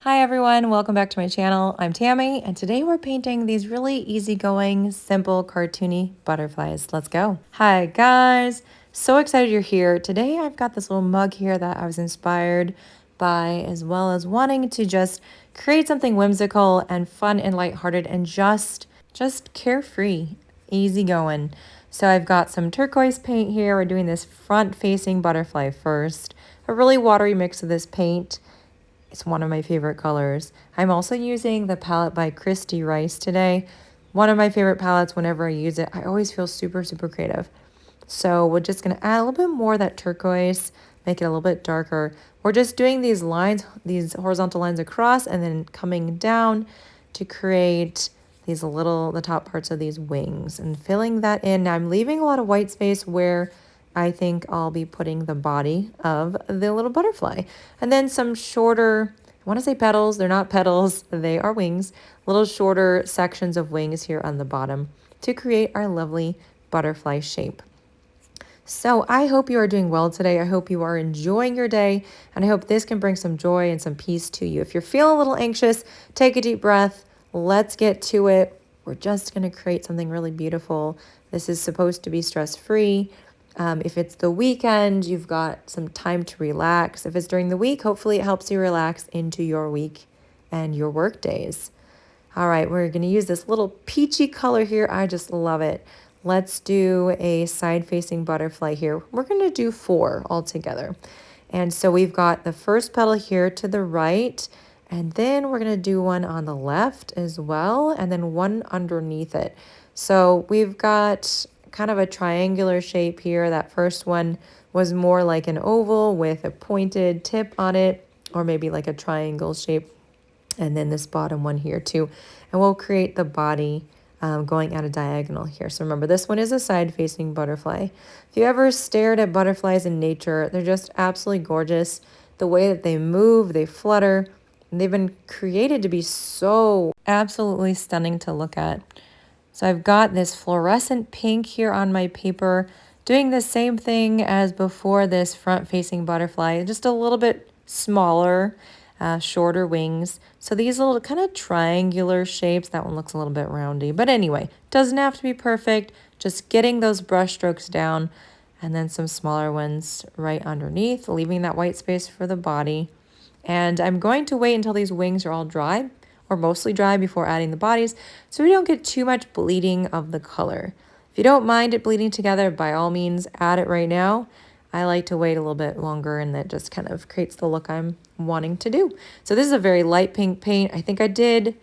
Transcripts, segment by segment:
Hi everyone, welcome back to my channel. I'm Tammy, and today we're painting these really easygoing, simple, cartoony butterflies. Let's go. Hi guys, so excited you're here. Today I've got this little mug here that I was inspired by, as well as wanting to just create something whimsical and fun and lighthearted and just carefree, easygoing. So I've got some turquoise paint here. We're doing this front-facing butterfly first. A really watery mix of this paint. It's one of my favorite colors. I'm also using the palette by Christy Rice today. One of my favorite palettes. Whenever I use it, I always feel super, super creative. So we're just going to add a little bit more of that turquoise, make it a little bit darker. We're just doing these lines, these horizontal lines across, and then coming down to create these the top parts of these wings and filling that in. Now I'm leaving a lot of white space where I think I'll be putting the body of the little butterfly. And then some shorter, I want to say petals, they're not petals, they are wings, little shorter sections of wings here on the bottom to create our lovely butterfly shape. So I hope you are doing well today. I hope you are enjoying your day, and I hope this can bring some joy and some peace to you. If you're feeling a little anxious, take a deep breath. Let's get to it. We're just going to create something really beautiful. This is supposed to be stress-free. If it's the weekend, you've got some time to relax. If it's during the week, hopefully it helps you relax into your week and your work days. All right, we're going to use this little peachy color here. I just love it. Let's do a side-facing butterfly here. We're going to do 4 altogether. And so we've got the first petal here to the right, and then we're going to do one on the left as well, and then one underneath it. So we've got kind of a triangular shape here. That first one was more like an oval with a pointed tip on it, or maybe like a triangle shape. And then this bottom one here too. And we'll create the body going at a diagonal here. So remember, this one is a side-facing butterfly. If you ever stared at butterflies in nature, they're just absolutely gorgeous. The way that they move, they flutter, and they've been created to be so absolutely stunning to look at. So I've got this fluorescent pink here on my paper, doing the same thing as before this front-facing butterfly, just a little bit smaller, shorter wings. So these little kind of triangular shapes, that one looks a little bit roundy. But anyway, doesn't have to be perfect, just getting those brush strokes down, and then some smaller ones right underneath, leaving that white space for the body. And I'm going to wait until these wings are all dry, or mostly dry, before adding the bodies, so we don't get too much bleeding of the color. If you don't mind it bleeding together, by all means, add it right now. I like to wait a little bit longer, and that just kind of creates the look I'm wanting to do. So this is a very light pink paint. I think I did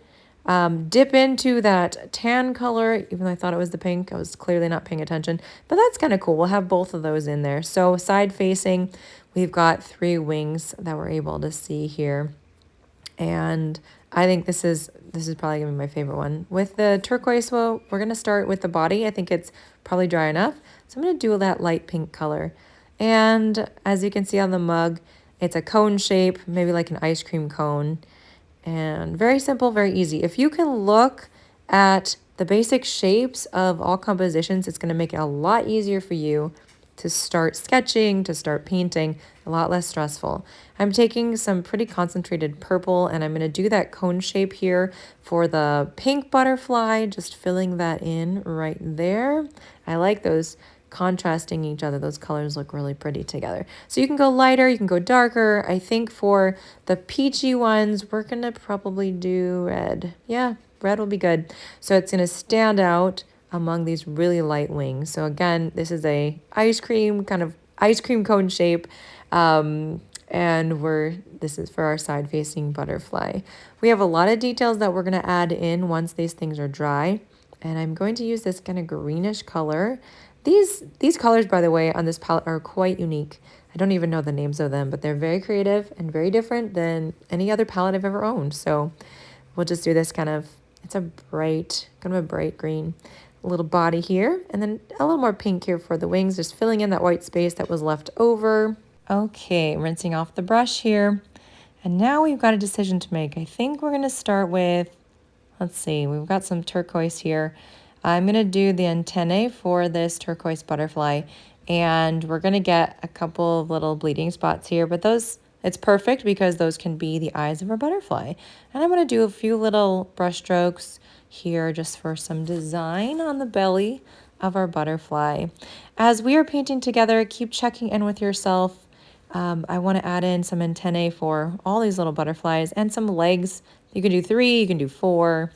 dip into that tan color, even though I thought it was the pink. I was clearly not paying attention, but that's kind of cool. We'll have both of those in there. So side facing, we've got 3 wings that we're able to see here. And I think this is probably gonna be my favorite one. With the turquoise, well, we're gonna start with the body. I think it's probably dry enough. So I'm gonna do that light pink color. And as you can see on the mug, it's a cone shape, maybe like an ice cream cone. And very simple, very easy. If you can look at the basic shapes of all compositions, it's going to make it a lot easier for you to start sketching, to start painting, a lot less stressful. I'm taking some pretty concentrated purple, and I'm going to do that cone shape here for the pink butterfly, just filling that in right there. I like those contrasting each other. Those colors look really pretty together. So you can go lighter, you can go darker. I think for the peachy ones, we're going to probably do red. Yeah, red will be good. So it's going to stand out among these really light wings. So again, this is a kind of ice cream cone shape. And this is for our side facing butterfly. We have a lot of details that we're going to add in once these things are dry. And I'm going to use this kind of greenish color. These colors, by the way, on this palette are quite unique. I don't even know the names of them, but they're very creative and very different than any other palette I've ever owned. So we'll just do this kind of a bright green. A little body here, and then a little more pink here for the wings, just filling in that white space that was left over. Okay, rinsing off the brush here. And now we've got a decision to make. I think we're going to start with, let's see, we've got some turquoise here. I'm going to do the antennae for this turquoise butterfly, and we're going to get a couple of little bleeding spots here, but those It's perfect because those can be the eyes of our butterfly. And I'm going to do a few little brush strokes here just for some design on the belly of our butterfly. As we are painting together, keep checking in with yourself. I want to add in some antennae for all these little butterflies and some legs. You can do 3, you can do 4,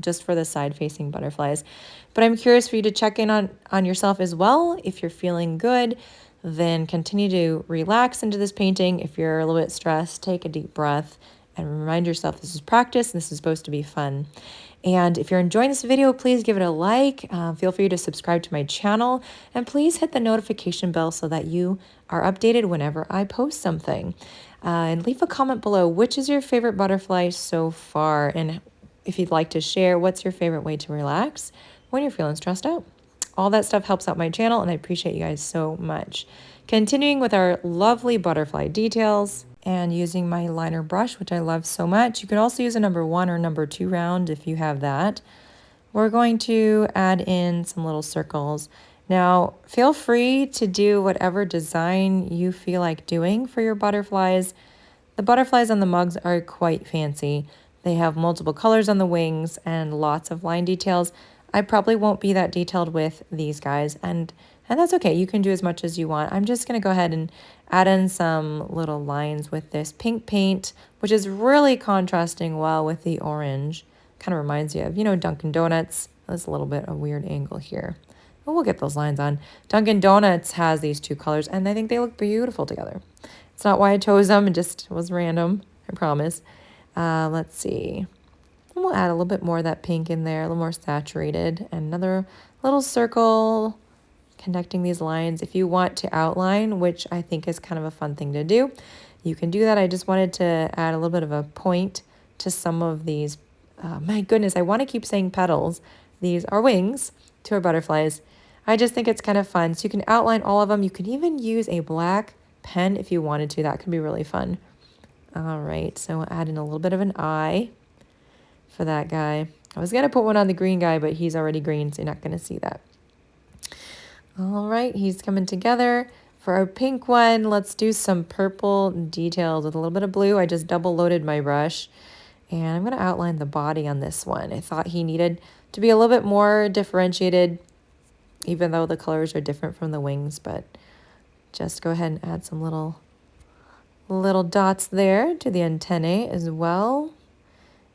just for the side-facing butterflies. But I'm curious for you to check in on yourself as well. If you're feeling good, then continue to relax into this painting. If you're a little bit stressed, take a deep breath and remind yourself this is practice and this is supposed to be fun. And if you're enjoying this video, please give it a like. Feel free to subscribe to my channel and please hit the notification bell so that you are updated whenever I post something. And leave a comment below, which is your favorite butterfly so far? And if you'd like to share, what's your favorite way to relax when you're feeling stressed out? All that stuff helps out my channel, and I appreciate you guys so much. Continuing with our lovely butterfly details and using my liner brush, which I love so much. You could also use a number 1 or number 2 round if you have that. We're going to add in some little circles. Now, feel free to do whatever design you feel like doing for your butterflies. The butterflies on the mugs are quite fancy. They have multiple colors on the wings and lots of line details. I probably won't be that detailed with these guys, and that's okay. You can do as much as you want. I'm just going to go ahead and add in some little lines with this pink paint, which is really contrasting well with the orange. Kind of reminds you of, Dunkin' Donuts. That's a little bit a weird angle here. But we'll get those lines on. Dunkin' Donuts has these 2 colors, and I think they look beautiful together. It's not why I chose them. It just was random, I promise. Let's see. And we'll add a little bit more of that pink in there, a little more saturated. And another little circle connecting these lines. If you want to outline, which I think is kind of a fun thing to do, you can do that. I just wanted to add a little bit of a point to some of these. My goodness, I want to keep saying petals. These are wings to our butterflies. I just think it's kind of fun. So you can outline all of them. You can even use a black pen if you wanted to. That could be really fun. All right, so we'll add in a little bit of an eye for that guy. I was going to put one on the green guy, but he's already green, so you're not going to see that. All right, he's coming together. For our pink one, let's do some purple details with a little bit of blue. I just double loaded my brush, and I'm going to outline the body on this one. I thought he needed to be a little bit more differentiated, even though the colors are different from the wings, but just go ahead and add some little dots there to the antennae as well.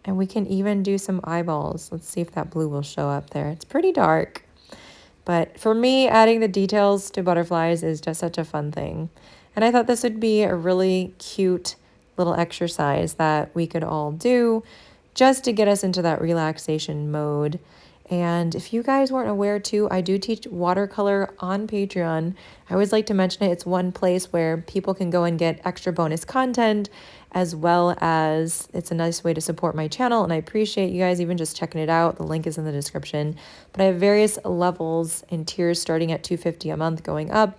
And we can even do some eyeballs. Let's see if that blue will show up there. It's pretty dark. But for me, adding the details to butterflies is just such a fun thing. And I thought this would be a really cute little exercise that we could all do just to get us into that relaxation mode. And if you guys weren't aware too, I do teach watercolor on Patreon. I always like to mention it. It's one place where people can go and get extra bonus content, as well as it's a nice way to support my channel. And I appreciate you guys even just checking it out. The link is in the description. But I have various levels and tiers starting at $2.50 a month going up.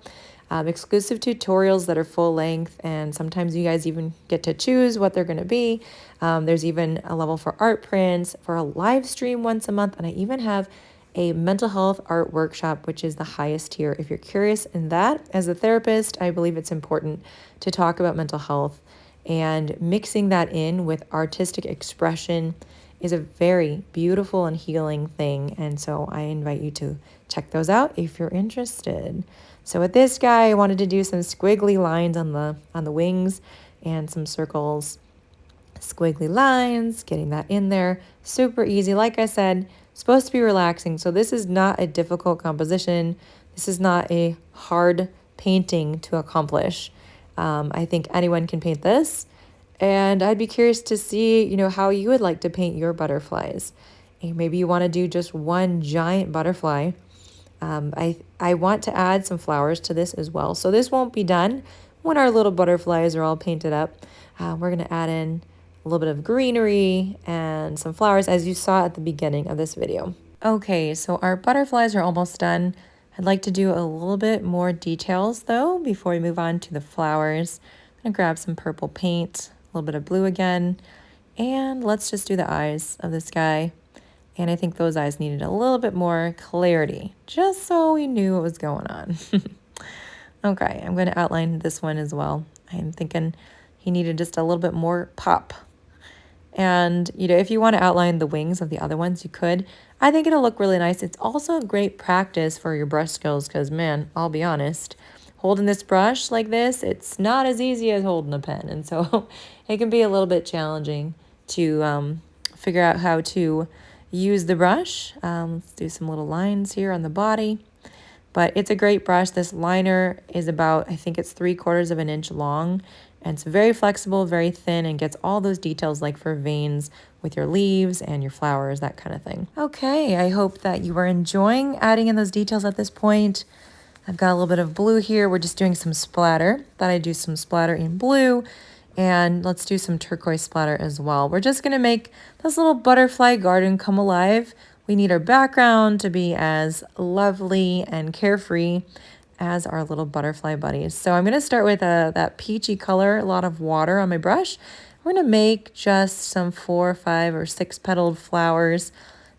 Exclusive tutorials that are full length, and sometimes you guys even get to choose what they're going to be. There's even a level for art prints, for a live stream once a month, and I even have a mental health art workshop, which is the highest tier. If you're curious in that, as a therapist, I believe it's important to talk about mental health, and mixing that in with artistic expression is a very beautiful and healing thing. And so I invite you to check those out if you're interested. So with this guy, I wanted to do some squiggly lines on the wings and some circles. Squiggly lines, getting that in there. Super easy. Like I said, supposed to be relaxing. So this is not a difficult composition. This is not a hard painting to accomplish. I think anyone can paint this. And I'd be curious to see, how you would like to paint your butterflies. And maybe you want to do just one giant butterfly. I want to add some flowers to this as well. So this won't be done when our little butterflies are all painted up. We're going to add in a little bit of greenery and some flowers, as you saw at the beginning of this video. Okay, so our butterflies are almost done. I'd like to do a little bit more details though before we move on to the flowers. I'm going to grab some purple paint, a little bit of blue again, and let's just do the eyes of this guy. And I think those eyes needed a little bit more clarity, just so we knew what was going on. Okay, I'm going to outline this one as well. I'm thinking he needed just a little bit more pop. And, you know, if you want to outline the wings of the other ones, you could. I think it'll look really nice. It's also a great practice for your brush skills because, man, I'll be honest, holding this brush like this, it's not as easy as holding a pen. And so it can be a little bit challenging to figure out how to use the brush. Let's do some little lines here on the body. But it's a great brush. This liner is about, I think it's 3/4 of an inch long. And it's very flexible, very thin, and gets all those details like for veins with your leaves and your flowers, that kind of thing. Okay, I hope that you are enjoying adding in those details at this point. I've got a little bit of blue here. We're just doing some splatter. Thought I'd do some splatter in blue. And let's do some turquoise splatter as well. We're just gonna make this little butterfly garden come alive. We need our background to be as lovely and carefree as our little butterfly buddies. So I'm gonna start with that peachy color, a lot of water on my brush. We're gonna make just some 4, 5, or 6 petaled flowers.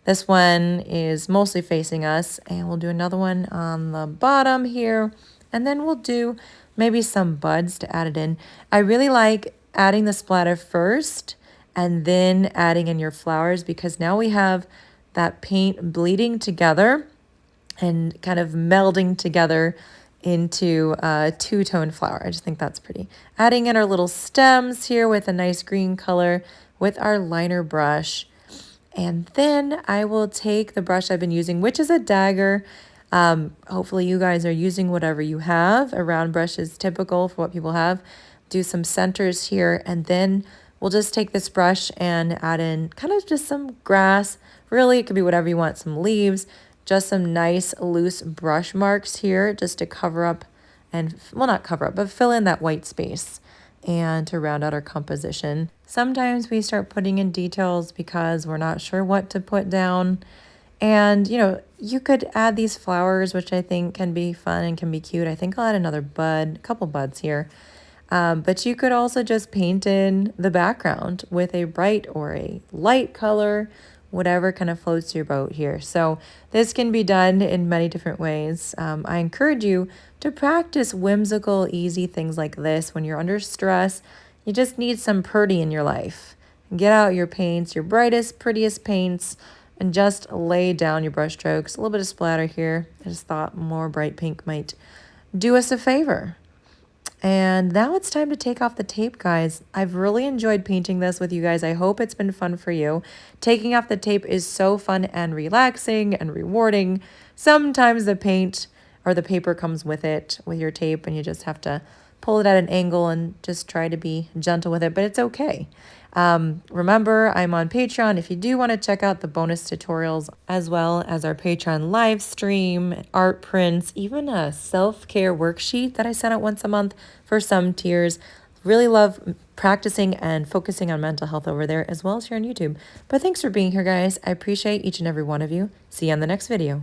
This one is mostly facing us, and we'll do another one on the bottom here. And then we'll do maybe some buds to add it in. I really like adding the splatter first and then adding in your flowers because now we have that paint bleeding together and kind of melding together into a two-tone flower. I just think that's pretty. Adding in our little stems here with a nice green color with our liner brush. And then I will take the brush I've been using, which is a dagger. Hopefully you guys are using whatever you have. A round brush is typical for what people have. Do some centers here, and then we'll just take this brush and add in kind of just some grass. Really, it could be whatever you want, some leaves, just some nice loose brush marks here just to cover up and, well, not cover up, but fill in that white space and to round out our composition. Sometimes we start putting in details because we're not sure what to put down. And, you know, you could add these flowers, which I think can be fun and can be cute. I think I'll add another bud, a couple buds here. But you could also just paint in the background with a bright or a light color, whatever kind of floats your boat here. So this can be done in many different ways. I encourage you to practice whimsical, easy things like this when you're under stress. You just need some pretty in your life. Get out your paints, your brightest, prettiest paints, and just lay down your brush strokes. A little bit of splatter here. I just thought more bright pink might do us a favor. And now it's time to take off the tape, guys. I've really enjoyed painting this with you guys. I hope it's been fun for you. Taking off the tape is so fun and relaxing and rewarding. Sometimes the paint or the paper comes with it, with your tape, and you just have to pull it at an angle and just try to be gentle with it, but it's okay. Remember, I'm on Patreon if you do want to check out the bonus tutorials, as well as our Patreon live stream, art prints, even a self-care worksheet that I send out once a month for some tiers. Really love practicing and focusing on mental health over there, as well as here on YouTube. But thanks for being here, guys. I appreciate each and every one of you. See you on the next video.